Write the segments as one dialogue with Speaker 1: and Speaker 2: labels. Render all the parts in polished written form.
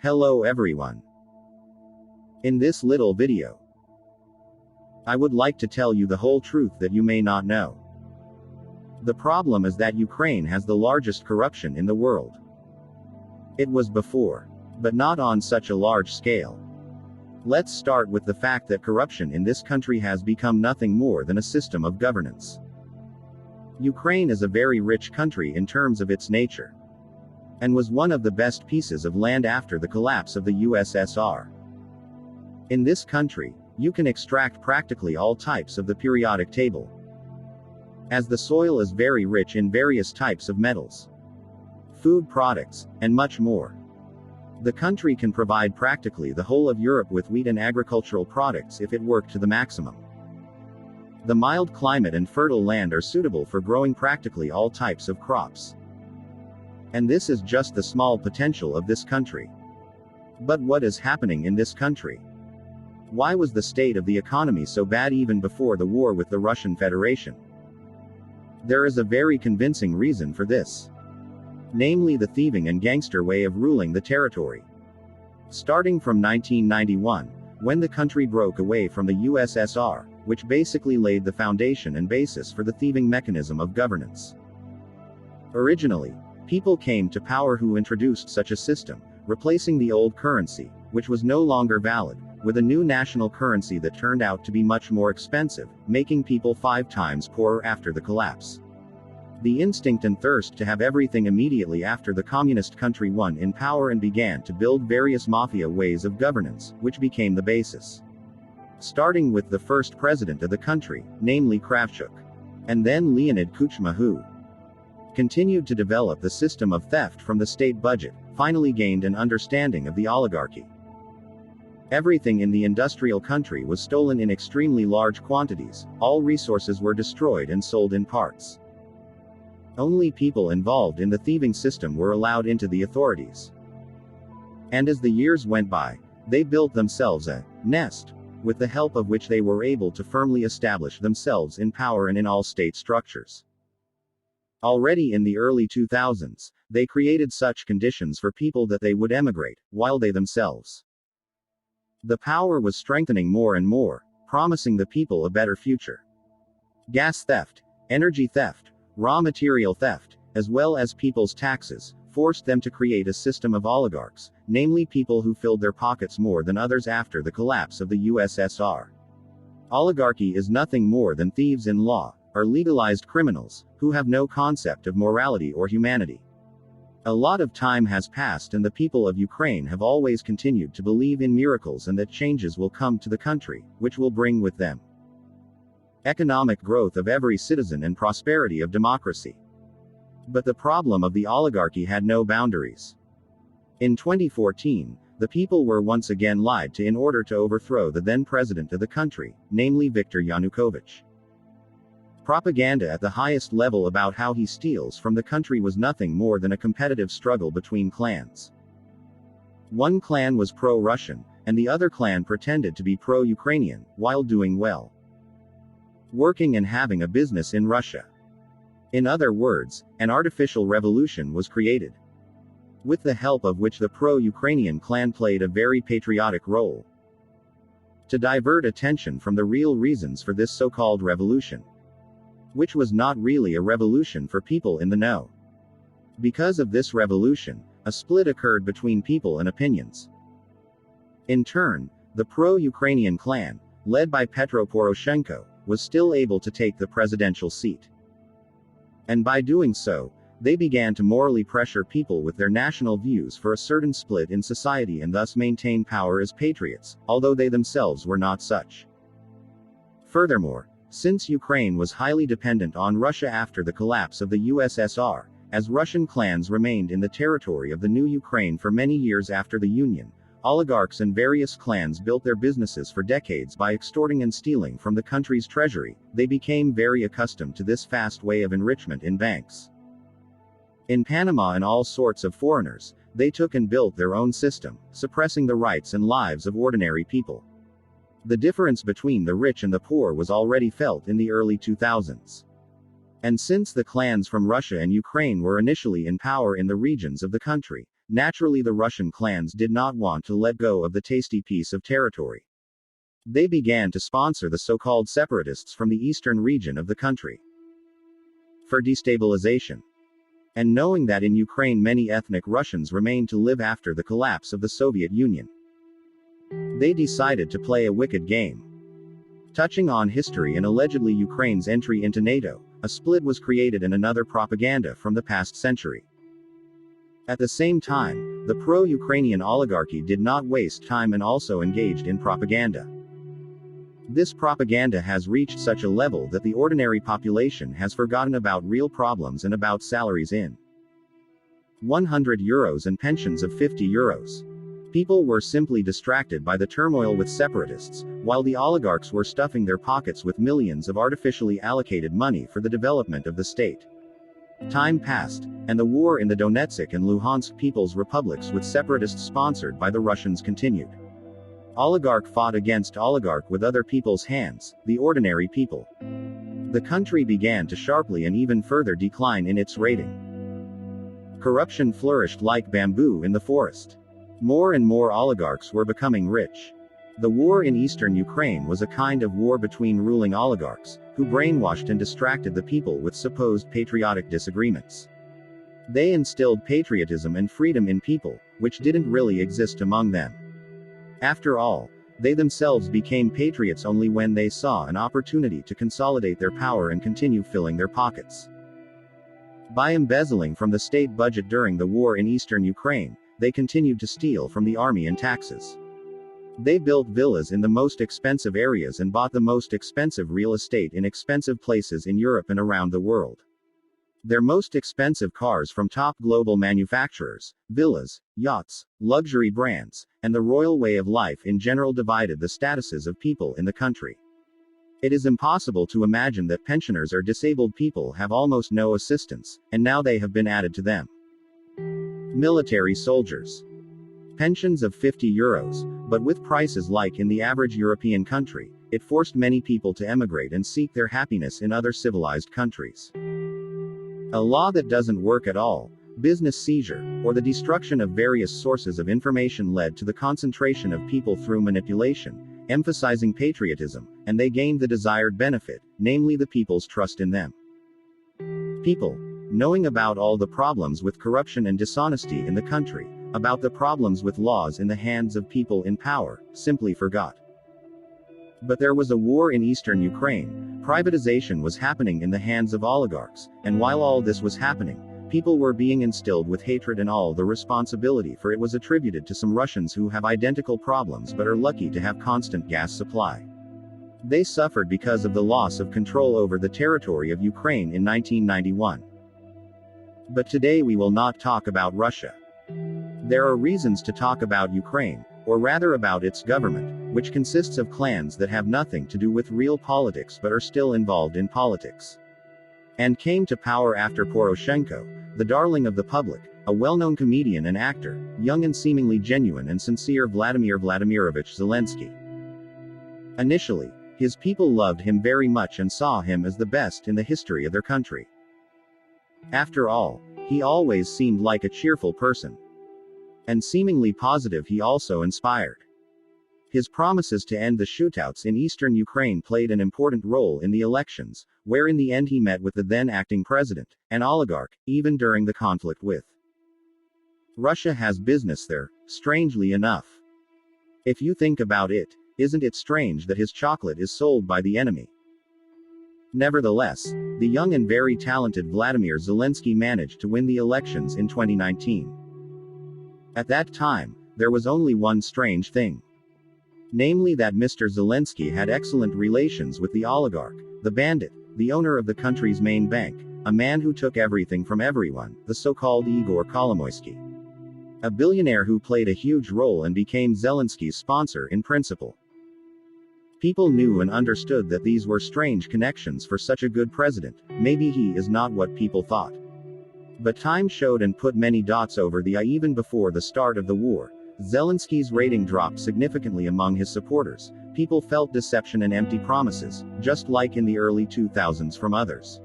Speaker 1: Hello everyone. In this little video, I would like to tell you the whole truth that you may not know. The problem is that Ukraine has the largest corruption in the world. It was before, but not on such a large scale. Let's start with the fact that corruption in this country has become nothing more than a system of governance. Ukraine is a very rich country in terms of its nature, and was one of the best pieces of land after the collapse of the USSR. In this country, you can extract practically all types of the periodic table, as the soil is very rich in various types of metals, food products, and much more. The country can provide practically the whole of Europe with wheat and agricultural products if it worked to the maximum. The mild climate and fertile land are suitable for growing practically all types of crops. And this is just the small potential of this country. But what is happening in this country? Why was the state of the economy so bad even before the war with the Russian Federation? There is a very convincing reason for this. Namely the thieving and gangster way of ruling the territory. Starting from 1991, when the country broke away from the USSR, which basically laid the foundation and basis for the thieving mechanism of governance. Originally, people came to power who introduced such a system, replacing the old currency, which was no longer valid, with a new national currency that turned out to be much more expensive, making people 5 times poorer after the collapse. The instinct and thirst to have everything immediately after the communist country won in power and began to build various mafia ways of governance, which became the basis. Starting with the first president of the country, namely Kravchuk, and then Leonid Kuchma, who continued to develop the system of theft from the state budget, finally gained an understanding of the oligarchy. Everything in the industrial country was stolen in extremely large quantities, all resources were destroyed and sold in parts. Only people involved in the thieving system were allowed into the authorities. And as the years went by, they built themselves a nest, with the help of which they were able to firmly establish themselves in power and in all state structures. Already in the early 2000s, they created such conditions for people that they would emigrate, while they themselves. The power was strengthening more and more, promising the people a better future. Gas theft, energy theft, raw material theft, as well as people's taxes, forced them to create a system of oligarchs, namely people who filled their pockets more than others after the collapse of the USSR. Oligarchy is nothing more than thieves in law, or legalized criminals, who have no concept of morality or humanity. A lot of time has passed and the people of Ukraine have always continued to believe in miracles and that changes will come to the country, which will bring with them economic growth of every citizen and prosperity of democracy. But the problem of the oligarchy had no boundaries. In 2014, the people were once again lied to in order to overthrow the then president of the country, namely Viktor Yanukovych. Propaganda at the highest level about how he steals from the country was nothing more than a competitive struggle between clans. One clan was pro-Russian, and the other clan pretended to be pro-Ukrainian, while doing well, working and having a business in Russia. In other words, an artificial revolution was created, with the help of which the pro-Ukrainian clan played a very patriotic role, to divert attention from the real reasons for this so-called revolution, which was not really a revolution for people in the know. Because of this revolution, a split occurred between people and opinions. In turn, the pro-Ukrainian clan, led by Petro Poroshenko, was still able to take the presidential seat. And by doing so, they began to morally pressure people with their national views for a certain split in society and thus maintain power as patriots, although they themselves were not such. Furthermore, since Ukraine was highly dependent on Russia after the collapse of the USSR, as Russian clans remained in the territory of the new Ukraine for many years after the Union, oligarchs and various clans built their businesses for decades by extorting and stealing from the country's treasury. They became very accustomed to this fast way of enrichment in banks, in Panama and all sorts of foreigners. They took and built their own system, suppressing the rights and lives of ordinary people. The difference between the rich and the poor was already felt in the early 2000s. And since the clans from Russia and Ukraine were initially in power in the regions of the country, Naturally, the Russian clans did not want to let go of the tasty piece of territory. They began to sponsor the so-called separatists from the eastern region of the country for destabilization. And knowing that in Ukraine many ethnic Russians remained to live after the collapse of the Soviet Union, they decided to play a wicked game. Touching on history and allegedly Ukraine's entry into NATO, a split was created and another propaganda from the past century. At the same time, the pro-Ukrainian oligarchy did not waste time and also engaged in propaganda. This propaganda has reached such a level that the ordinary population has forgotten about real problems and about salaries in €100 and pensions of €50. People were simply distracted by the turmoil with separatists, while the oligarchs were stuffing their pockets with millions of artificially allocated money for the development of the state. Time passed, and the war in the Donetsk and Luhansk People's Republics with separatists sponsored by the Russians continued. Oligarch fought against oligarch with other people's hands, the ordinary people. The country began to sharply and even further decline in its rating. Corruption flourished like bamboo in the forest. More and more oligarchs were becoming rich. The war in eastern Ukraine was a kind of war between ruling oligarchs, who brainwashed and distracted the people with supposed patriotic disagreements. They instilled patriotism and freedom in people, which didn't really exist among them. After all, they themselves became patriots only when they saw an opportunity to consolidate their power and continue filling their pockets. By embezzling from the state budget during the war in eastern Ukraine, they continued to steal from the army and taxes. They built villas in the most expensive areas and bought the most expensive real estate in expensive places in Europe and around the world. Their most expensive cars from top global manufacturers, villas, yachts, luxury brands, and the royal way of life in general divided the statuses of people in the country. It is impossible to imagine that pensioners or disabled people have almost no assistance, and now they have been added to them. Military soldiers. Pensions of €50, but with prices like in the average European country, it forced many people to emigrate and seek their happiness in other civilized countries. A law that doesn't work at all, business seizure, or the destruction of various sources of information led to the concentration of people through manipulation, emphasizing patriotism, and they gained the desired benefit, namely the people's trust in them. People, knowing about all the problems with corruption and dishonesty in the country, about the problems with laws in the hands of people in power, simply forgot. But there was a war in eastern Ukraine, privatization was happening in the hands of oligarchs, and while all this was happening, people were being instilled with hatred and all the responsibility for it was attributed to some Russians who have identical problems but are lucky to have constant gas supply. They suffered because of the loss of control over the territory of Ukraine in 1991. But today we will not talk about Russia. There are reasons to talk about Ukraine, or rather about its government, which consists of clans that have nothing to do with real politics but are still involved in politics. And came to power after Poroshenko, the darling of the public, a well-known comedian and actor, young and seemingly genuine and sincere Vladimir Vladimirovich Zelensky. Initially, his people loved him very much and saw him as the best in the history of their country. After all, he always seemed like a cheerful person. And seemingly positive he also inspired. His promises to end the shootouts in eastern Ukraine played an important role in the elections, where in the end he met with the then acting president, an oligarch, even during the conflict with Russia has business there, strangely enough. If you think about it, isn't it strange that his chocolate is sold by the enemy? Nevertheless, the young and very talented Vladimir Zelensky managed to win the elections in 2019. At that time, there was only one strange thing. Namely that Mr. Zelensky had excellent relations with the oligarch, the bandit, the owner of the country's main bank, a man who took everything from everyone, the so-called Igor Kolomoisky. A billionaire who played a huge role and became Zelensky's sponsor in principle. People knew and understood that these were strange connections for such a good president. Maybe he is not what people thought. But time showed and put many dots over the I. Even before the start of the war, Zelensky's rating dropped significantly among his supporters. People felt deception and empty promises, just like in the early 2000s from others.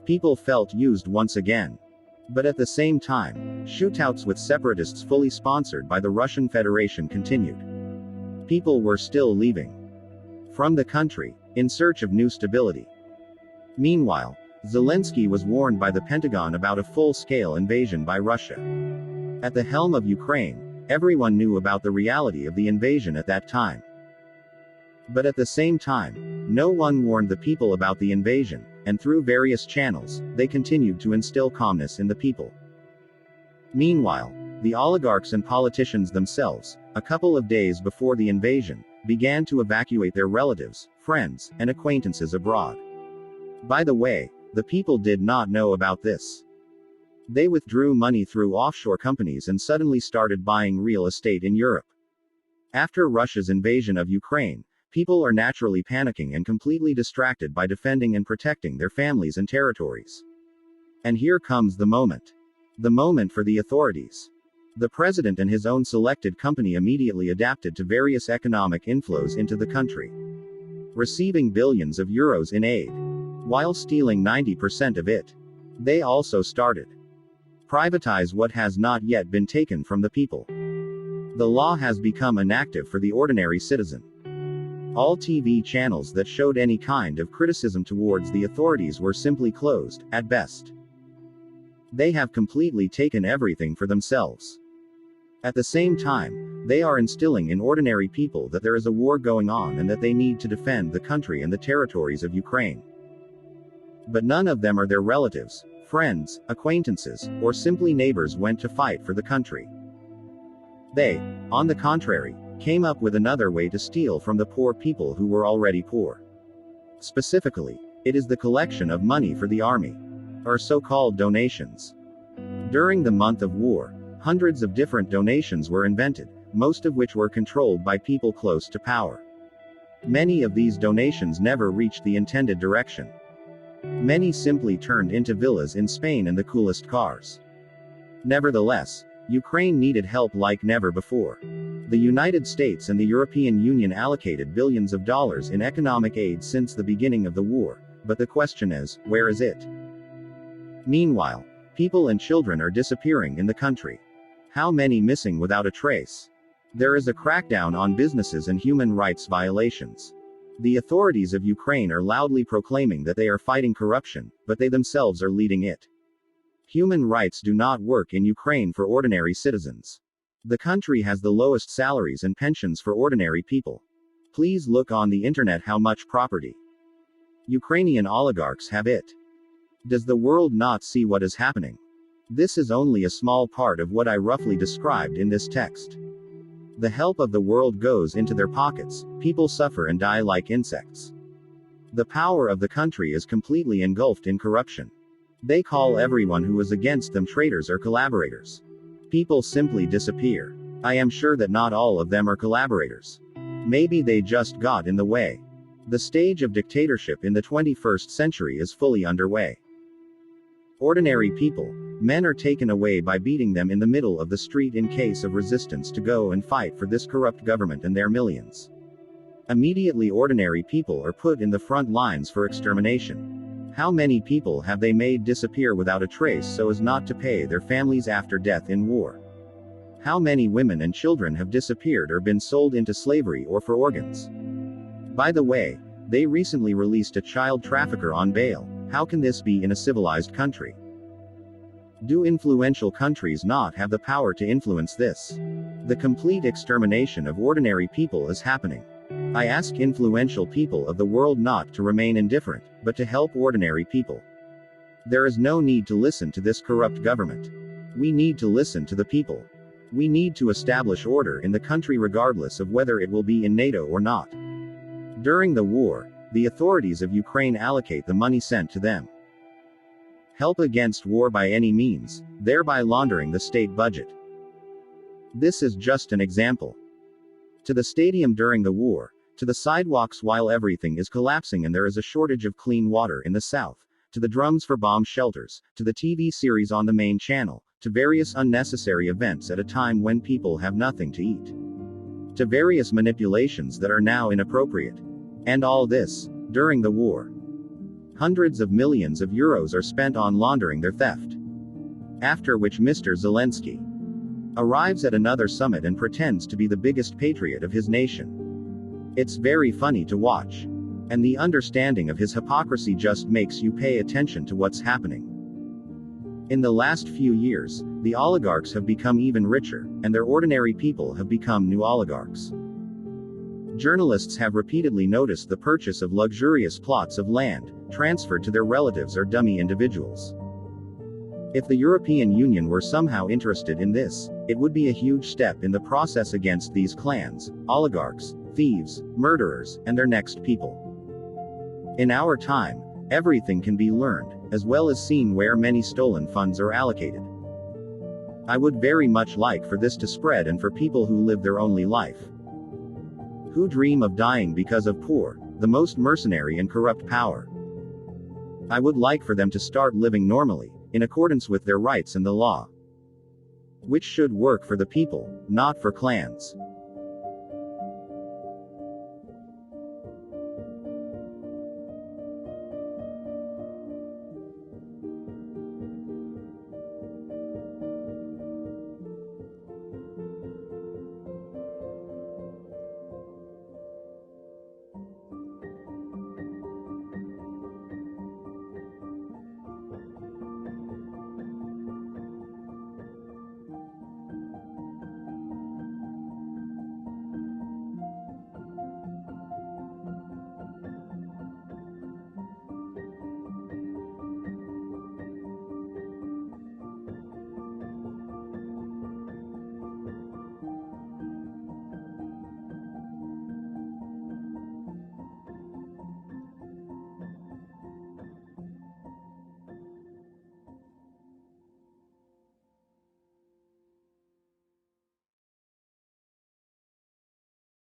Speaker 1: People felt used once again. But at the same time, shootouts with separatists fully sponsored by the Russian Federation continued. People were still leaving from the country, in search of new stability. Meanwhile, Zelensky was warned by the Pentagon about a full-scale invasion by Russia. At the helm of Ukraine, everyone knew about the reality of the invasion at that time. But at the same time, no one warned the people about the invasion, and through various channels, they continued to instill calmness in the people. Meanwhile, the oligarchs and politicians themselves, a couple of days before the invasion, began to evacuate their relatives, friends, and acquaintances abroad. By the way, the people did not know about this. They withdrew money through offshore companies and suddenly started buying real estate in Europe. After Russia's invasion of Ukraine, people are naturally panicking and completely distracted by defending and protecting their families and territories. And here comes the moment. The moment for the authorities. The president and his own selected company immediately adapted to various economic inflows into the country, receiving billions of euros in aid, while stealing 90% of it. They also started privatize what has not yet been taken from the people. The law has become inactive for the ordinary citizen. All TV channels that showed any kind of criticism towards the authorities were simply closed, at best. They have completely taken everything for themselves. At the same time, they are instilling in ordinary people that there is a war going on and that they need to defend the country and the territories of Ukraine. But none of them or their relatives, friends, acquaintances, or simply neighbors went to fight for the country. They, on the contrary, came up with another way to steal from the poor people who were already poor. Specifically, it is the collection of money for the army, or so-called donations. During the month of war, hundreds of different donations were invented, most of which were controlled by people close to power. Many of these donations never reached the intended direction. Many simply turned into villas in Spain and the coolest cars. Nevertheless, Ukraine needed help like never before. The United States and the European Union allocated billions of dollars in economic aid since the beginning of the war, but the question is, where is it? Meanwhile, people and children are disappearing in the country. How many missing without a trace? There is a crackdown on businesses and human rights violations. The authorities of Ukraine are loudly proclaiming that they are fighting corruption, but they themselves are leading it. Human rights do not work in Ukraine for ordinary citizens. The country has the lowest salaries and pensions for ordinary people. Please look on the internet how much property Ukrainian oligarchs have it. Does the world not see what is happening? This is only a small part of what I roughly described in this text. The help of the world goes into their pockets, people suffer and die like insects. The power of the country is completely engulfed in corruption. They call everyone who is against them traitors or collaborators. People simply disappear. I am sure that not all of them are collaborators. Maybe they just got in the way. The stage of dictatorship in the 21st century is fully underway. Ordinary people, men are taken away by beating them in the middle of the street in case of resistance to go and fight for this corrupt government and their millions. Immediately ordinary people are put in the front lines for extermination. How many people have they made disappear without a trace so as not to pay their families after death in war? How many women and children have disappeared or been sold into slavery or for organs? By the way, they recently released a child trafficker on bail. How can this be in a civilized country? Do influential countries not have the power to influence this? The complete extermination of ordinary people is happening. I ask influential people of the world not to remain indifferent, but to help ordinary people. There is no need to listen to this corrupt government. We need to listen to the people. We need to establish order in the country regardless of whether it will be in NATO or not. During the war, the authorities of Ukraine allocate the money sent to them. Help against war by any means, thereby laundering the state budget. This is just an example. To the stadium during the war, to the sidewalks while everything is collapsing and there is a shortage of clean water in the south, to the drums for bomb shelters, to the TV series on the main channel, to various unnecessary events at a time when people have nothing to eat, to various manipulations that are now inappropriate. And all this, during the war. Hundreds of millions of euros are spent on laundering their theft. After which Mr. Zelensky arrives at another summit and pretends to be the biggest patriot of his nation. It's very funny to watch. And the understanding of his hypocrisy just makes you pay attention to what's happening. In the last few years, the oligarchs have become even richer, and their ordinary people have become new oligarchs. Journalists have repeatedly noticed the purchase of luxurious plots of land, transferred to their relatives or dummy individuals. If the European Union were somehow interested in this, it would be a huge step in the process against these clans, oligarchs, thieves, murderers, and their next people. In our time, everything can be learned, as well as seen where many stolen funds are allocated. I would very much like for this to spread and for people who live their only life, who dream of dying because of poor, the most mercenary and corrupt power. I would like for them to start living normally, in accordance with their rights and the law, which should work for the people, not for clans.